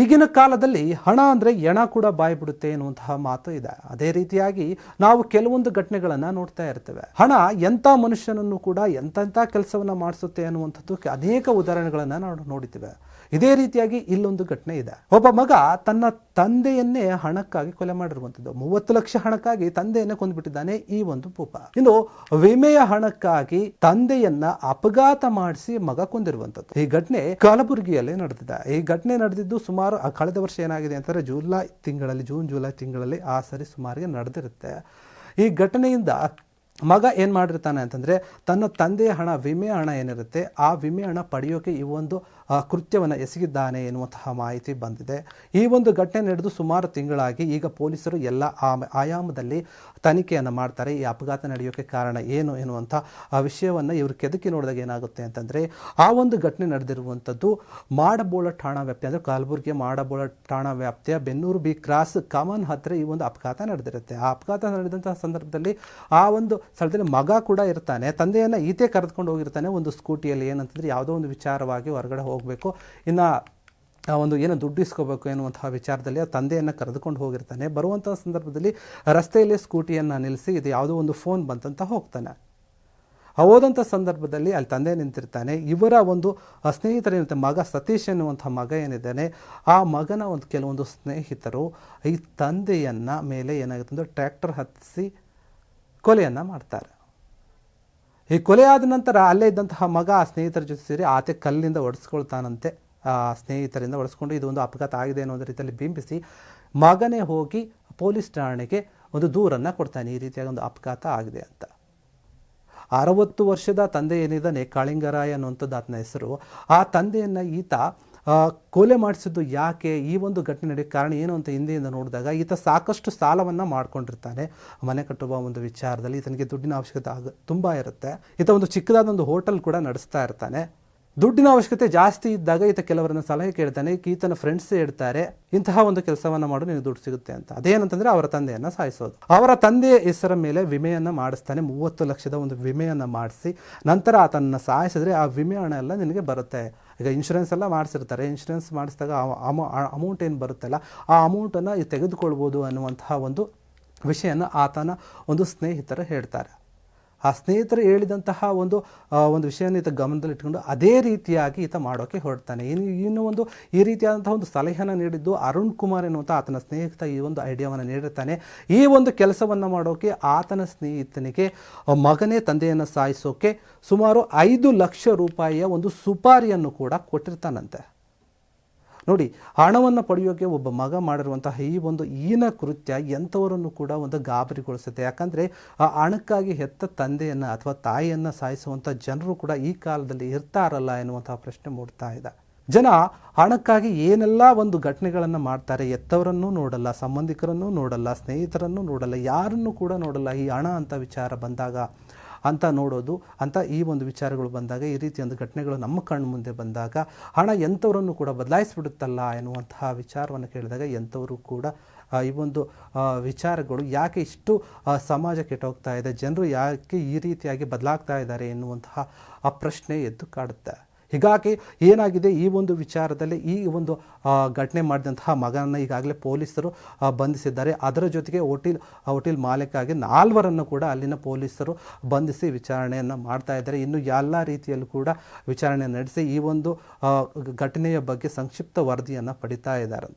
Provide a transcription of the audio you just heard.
ಈಗಿನ ಕಾಲದಲ್ಲಿ ಹಣ ಅಂದರೆ ಎಣ ಕೂಡ ಬಾಯಿ ಬಿಡುತ್ತೆ ಎನ್ನುವಂತಹ ಮಾತು ಇದೆ. ಅದೇ ರೀತಿಯಾಗಿ ನಾವು ಕೆಲವೊಂದು ಘಟನೆಗಳನ್ನು ನೋಡ್ತಾ ಇರ್ತೇವೆ. ಹಣ ಎಂಥ ಮನುಷ್ಯನನ್ನು ಕೂಡ ಎಂತೆಂಥ ಕೆಲಸವನ್ನು ಮಾಡಿಸುತ್ತೆ ಅನ್ನುವಂಥದ್ದು ಅನೇಕ ಉದಾಹರಣೆಗಳನ್ನು ನಾವು ನೋಡಿದ್ದೇವೆ. ಇದೇ ರೀತಿಯಾಗಿ ಇಲ್ಲೊಂದು ಘಟನೆ ಇದೆ. ಒಬ್ಬ ಮಗ ತನ್ನ ತಂದೆಯನ್ನೇ ಹಣಕ್ಕಾಗಿ ಕೊಲೆ ಮಾಡಿರುವಂಥದ್ದು. 30 ಲಕ್ಷ ಹಣಕ್ಕಾಗಿ ತಂದೆಯನ್ನೇ ಕೊಂದುಬಿಟ್ಟಿದ್ದಾನೆ ಈ ಒಂದು ಭೂಪ. ಇನ್ನು ವಿಮೆಯ ಹಣಕ್ಕಾಗಿ ತಂದೆಯನ್ನ ಅಪಘಾತ ಮಾಡಿಸಿ ಮಗ ಕೊಂದಿರುವಂಥದ್ದು. ಈ ಘಟನೆ ಕಲಬುರಗಿಯಲ್ಲಿ ನಡೆದಿದೆ. ಈ ಘಟನೆ ನಡೆದಿದ್ದು ಸುಮಾರು ಕಳೆದ ವರ್ಷ ಏನಾಗಿದೆ ಅಂತಂದ್ರೆ ಜೂನ್ ಜುಲೈ ತಿಂಗಳಲ್ಲಿ ಆ ಸರಿ ಸುಮಾರಿಗೆ ನಡೆದಿರುತ್ತೆ. ಈ ಘಟನೆಯಿಂದ ಮಗ ಏನು ಮಾಡಿರ್ತಾನೆ ಅಂತಂದರೆ ತನ್ನ ತಂದೆಯ ಹಣ, ವಿಮೆ ಹಣ ಏನಿರುತ್ತೆ ಆ ವಿಮೆ ಹಣ ಪಡೆಯೋಕೆ ಈ ಒಂದು ಕೃತ್ಯವನ್ನು ಎಸಗಿದ್ದಾನೆ ಎನ್ನುವಂತಹ ಮಾಹಿತಿ ಬಂದಿದೆ. ಈ ಒಂದು ಘಟನೆ ನಡೆದು ಸುಮಾರು ತಿಂಗಳಾಗಿ ಈಗ ಪೊಲೀಸರು ಎಲ್ಲ ಆಯಾಮದಲ್ಲಿ ತನಿಖೆಯನ್ನು ಮಾಡ್ತಾರೆ. ಈ ಅಪಘಾತ ನಡೆಯೋಕ್ಕೆ ಕಾರಣ ಏನು ಎನ್ನುವಂಥ ಆ ವಿಷಯವನ್ನು ಇವರು ಕೆದಕಿ ನೋಡಿದಾಗ ಏನಾಗುತ್ತೆ ಅಂತಂದರೆ ಆ ಒಂದು ಘಟನೆ ನಡೆದಿರುವಂಥದ್ದು ಮಾಡಬೋಳ ಠಾಣಾ ವ್ಯಾಪ್ತಿ, ಅಂದರೆ ಕಲಬುರಗಿಯ ಮಾಡಬೋಳ ಠಾಣಾ ವ್ಯಾಪ್ತಿಯ ಬೆನ್ನೂರು ಬಿ ಕ್ರಾಸ್ ಕಮನ್ ಹತ್ತಿರ ಈ ಒಂದು ಅಪಘಾತ ನಡೆದಿರುತ್ತೆ. ಆ ಅಪಘಾತ ನಡೆದಂತಹ ಸಂದರ್ಭದಲ್ಲಿ ಆ ಒಂದು ಸ್ಥಳದಲ್ಲಿ ಮಗ ಕೂಡ ಇರ್ತಾನೆ. ತಂದೆಯನ್ನು ಈತೆ ಕರೆದುಕೊಂಡು ಹೋಗಿರ್ತಾನೆ ಒಂದು ಸ್ಕೂಟಿಯಲ್ಲಿ. ಏನಂತಂದರೆ ಯಾವುದೋ ಒಂದು ವಿಚಾರವಾಗಿ ಹೊರಗಡೆ ಹೋಗಬೇಕು, ಇನ್ನು ಒಂದು ಏನೋ ದುಡ್ಡು ಇಸ್ಕೋಬೇಕು ಎನ್ನುವಂತಹ ವಿಚಾರದಲ್ಲಿ ಆ ತಂದೆಯನ್ನು ಕರೆದುಕೊಂಡು ಹೋಗಿರ್ತಾನೆ. ಬರುವಂತಹ ಸಂದರ್ಭದಲ್ಲಿ ರಸ್ತೆಯಲ್ಲಿ ಸ್ಕೂಟಿಯನ್ನು ನಿಲ್ಲಿಸಿ ಇದು ಯಾವುದೋ ಒಂದು ಫೋನ್ ಬಂತಂತ ಹೋಗ್ತಾನೆ. ಹೋದಂಥ ಸಂದರ್ಭದಲ್ಲಿ ಅಲ್ಲಿ ತಂದೆ ನಿಂತಿರ್ತಾನೆ. ಇವರ ಒಂದು ಸ್ನೇಹಿತರೇನಿರುತ್ತೆ, ಮಗ ಸತೀಶ್ ಎನ್ನುವಂಥ ಮಗ ಏನಿದ್ದಾನೆ ಆ ಮಗನ ಒಂದು ಕೆಲವೊಂದು ಸ್ನೇಹಿತರು ಈ ತಂದೆಯನ್ನ ಮೇಲೆ ಏನಾಗುತ್ತೆ ಅಂದರೆ ಟ್ರ್ಯಾಕ್ಟರ್ ಹತ್ತಿಸಿ ಕೊಲೆಯನ್ನು ಮಾಡ್ತಾರೆ. ಈ ಕೊಲೆ ಆದ ನಂತರ ಅಲ್ಲೇ ಇದ್ದಂತಹ ಮಗ ಆ ಸ್ನೇಹಿತರ ಜೊತೆ ಸೇರಿ ಆತ ಕಲ್ಲಿಂದ ಒಡಿಸ್ಕೊಳ್ತಾನಂತೆ. ಸ್ನೇಹಿತರಿಂದ ಒಡಿಸ್ಕೊಂಡು ಇದು ಒಂದು ಅಪಘಾತ ಆಗಿದೆ ಅನ್ನೋ ರೀತಿಯಲ್ಲಿ ಬಿಂಬಿಸಿ ಮಗನೇ ಹೋಗಿ ಪೊಲೀಸ್ ಠಾಣೆಗೆ ಒಂದು ದೂರನ್ನು ಕೊಡ್ತಾನೆ, ಈ ರೀತಿಯಾಗಿ ಒಂದು ಅಪಘಾತ ಆಗಿದೆ ಅಂತ. 60 ವರ್ಷದ ತಂದೆ ಏನಿದ್ದಾನೆ ಕಾಳಿಂಗರಾಯ ಅನ್ನುವಂಥದ್ದು ಆತನ ಹೆಸರು. ಆ ತಂದೆಯನ್ನು ಈತ ಕೊಲೆ ಮಾಡಿಸಿದ್ದು ಯಾಕೆ, ಈ ಒಂದು ಘಟನೆ ನಡೆಯೋಕ್ಕೆ ಕಾರಣ ಏನು ಅಂತ ಹಿಂದೆಯಿಂದ ನೋಡಿದಾಗ ಈತ ಸಾಕಷ್ಟು ಸಾಲವನ್ನು ಮಾಡ್ಕೊಂಡಿರ್ತಾನೆ. ಮನೆ ಕಟ್ಟುವ ಒಂದು ವಿಚಾರದಲ್ಲಿ ಈತನಿಗೆ ದುಡ್ಡಿನ ಅವಶ್ಯಕತೆ ತುಂಬ ಇರುತ್ತೆ. ಈತ ಒಂದು ಚಿಕ್ಕದಾದ ಒಂದು ಹೋಟೆಲ್ ಕೂಡ ನಡೆಸ್ತಾ ಇರ್ತಾನೆ. ದುಡ್ಡಿನ ಅವಶ್ಯಕತೆ ಜಾಸ್ತಿ ಇದ್ದಾಗ ಈತ ಕೆಲವರನ್ನ ಸಲಹೆ ಕೇಳ್ತಾನೆ. ಈತನ ಫ್ರೆಂಡ್ಸ್ ಹೇಳ್ತಾರೆ ಇಂತಹ ಒಂದು ಕೆಲಸವನ್ನು ಮಾಡು ನಿನಗೆ ದುಡ್ಡು ಸಿಗುತ್ತೆ ಅಂತ. ಅದೇನಂತಂದರೆ ಅವರ ತಂದೆಯನ್ನು ಸಾಯಿಸೋದು. ಅವರ ತಂದೆಯ ಹೆಸರ ಮೇಲೆ ವಿಮೆಯನ್ನು ಮಾಡಿಸ್ತಾನೆ. 30 ಲಕ್ಷದ ಒಂದು ವಿಮೆಯನ್ನು ಮಾಡಿಸಿ ನಂತರ ಆತನನ್ನು ಸಾಯಿಸಿದ್ರೆ ಆ ವಿಮೆ ಹಣ ಎಲ್ಲ ನಿನಗೆ ಬರುತ್ತೆ. ಈಗ ಇನ್ಶೂರೆನ್ಸ್ ಎಲ್ಲ ಮಾಡಿಸಿರ್ತಾರೆ. ಇನ್ಶೂರೆನ್ಸ್ ಮಾಡಿಸಿದಾಗ ಅಮೌಂಟ್ ಏನು ಬರುತ್ತಲ್ಲ ಆ ಅಮೌಂಟನ್ನು ತೆಗೆದುಕೊಳ್ಬೋದು ಅನ್ನುವಂತಹ ಒಂದು ವಿಷಯನ ಆತನ ಒಂದು ಸ್ನೇಹಿತರು ಹೇಳ್ತಾರೆ. ಆ ಸ್ನೇಹಿತರು ಹೇಳಿದಂತಹ ಒಂದು ವಿಷಯನ ಈತ ಗಮನದಲ್ಲಿಟ್ಕೊಂಡು ಅದೇ ರೀತಿಯಾಗಿ ಈತ ಮಾಡೋಕ್ಕೆ ಹೊರಡ್ತಾನೆ. ಇನ್ನು ಒಂದು ಈ ರೀತಿಯಾದಂತಹ ಒಂದು ಸಲಹೆಯನ್ನು ನೀಡಿದ್ದು ಅರುಣ್ ಕುಮಾರ್ ಎನ್ನುವಂಥ ಆತನ ಸ್ನೇಹಿತ ಈ ಒಂದು ಐಡಿಯಾವನ್ನು ನೀಡಿರ್ತಾನೆ. ಈ ಒಂದು ಕೆಲಸವನ್ನು ಮಾಡೋಕ್ಕೆ ಆತನ ಸ್ನೇಹಿತನಿಗೆ ಮಗನೇ ತಂದೆಯನ್ನು ಸಾಯಿಸೋಕೆ ಸುಮಾರು 5 ಲಕ್ಷ ರೂಪಾಯಿಯ ಒಂದು ಸುಪಾರಿಯನ್ನು ಕೂಡ ಕೊಟ್ಟಿರ್ತಾನಂತೆ. ನೋಡಿ, ಹಣವನ್ನು ಪಡೆಯೋಕೆ ಒಬ್ಬ ಮಗ ಮಾಡಿರುವಂತಹ ಈ ಒಂದು ಹೀನ ಕೃತ್ಯ ಎಂಥವರನ್ನು ಕೂಡ ಒಂದು ಗಾಬರಿಗೊಳಿಸುತ್ತೆ. ಯಾಕಂದರೆ ಆ ಹಣಕ್ಕಾಗಿ ಹೆತ್ತ ತಂದೆಯನ್ನು ಅಥವಾ ತಾಯಿಯನ್ನು ಸಾಯಿಸುವಂಥ ಜನರು ಕೂಡ ಈ ಕಾಲದಲ್ಲಿ ಇರ್ತಾರಲ್ಲ ಎನ್ನುವಂತಹ ಪ್ರಶ್ನೆ ಮೂಡ್ತಾ ಇದೆ. ಜನ ಹಣಕ್ಕಾಗಿ ಏನೆಲ್ಲ ಒಂದು ಘಟನೆಗಳನ್ನು ಮಾಡ್ತಾರೆ. ಎತ್ತವರನ್ನು ನೋಡಲ್ಲ, ಸಂಬಂಧಿಕರನ್ನು ನೋಡಲ್ಲ, ಸ್ನೇಹಿತರನ್ನು ನೋಡಲ್ಲ, ಯಾರನ್ನು ಕೂಡ ನೋಡಲ್ಲ. ಈ ಹಣ ಅಂತ ವಿಚಾರ ಬಂದಾಗ ಅಂತ ನೋಡೋದು ಅಂತ ಈ ಒಂದು ವಿಚಾರಗಳು ಬಂದಾಗ, ಈ ರೀತಿ ಒಂದು ಘಟನೆಗಳು ನಮ್ಮ ಕಣ್ಣು ಮುಂದೆ ಬಂದಾಗ ಹಣ ಎಂಥವರನ್ನು ಕೂಡ ಬದಲಾಯಿಸಿಬಿಡುತ್ತಲ್ಲ ಎನ್ನುವಂತಹ ವಿಚಾರವನ್ನು ಕೇಳಿದಾಗ ಎಂಥವರು ಕೂಡ ಈ ಒಂದು ವಿಚಾರಗಳು ಯಾಕೆ ಇಷ್ಟು ಸಮಾಜ ಕೆಟ್ಟೋಗ್ತಾ ಇದೆ, ಜನರು ಯಾಕೆ ಈ ರೀತಿಯಾಗಿ ಬದಲಾಗ್ತಾ ಇದ್ದಾರೆ ಎನ್ನುವಂತಹ ಆ ಪ್ರಶ್ನೆ ಎದ್ದು ಕಾಡುತ್ತೆ. ಹೀಗಾಗಿ ಏನಾಗಿದೆ, ಈ ಒಂದು ವಿಚಾರದಲ್ಲಿ ಈ ಒಂದು ಘಟನೆ ಮಾಡಿದಂತಹ ಮಗನನ್ನು ಈಗಾಗಲೇ ಪೊಲೀಸರು ಬಂಧಿಸಿದ್ದಾರೆ. ಅದರ ಜೊತೆಗೆ ಹೋಟೆಲ್ ಮಾಲೀಕಾಗಿ 4 ಕೂಡ ಅಲ್ಲಿನ ಪೊಲೀಸರು ಬಂಧಿಸಿ ವಿಚಾರಣೆಯನ್ನು ಮಾಡ್ತಾ ಇದ್ದಾರೆ. ಇನ್ನು ಎಲ್ಲ ರೀತಿಯಲ್ಲೂ ಕೂಡ ವಿಚಾರಣೆ ನಡೆಸಿ ಈ ಒಂದು ಘಟನೆಯ ಬಗ್ಗೆ ಸಂಕ್ಷಿಪ್ತ ವರದಿಯನ್ನು ಪಡಿತಾ ಇದ್ದಾರಂತೆ.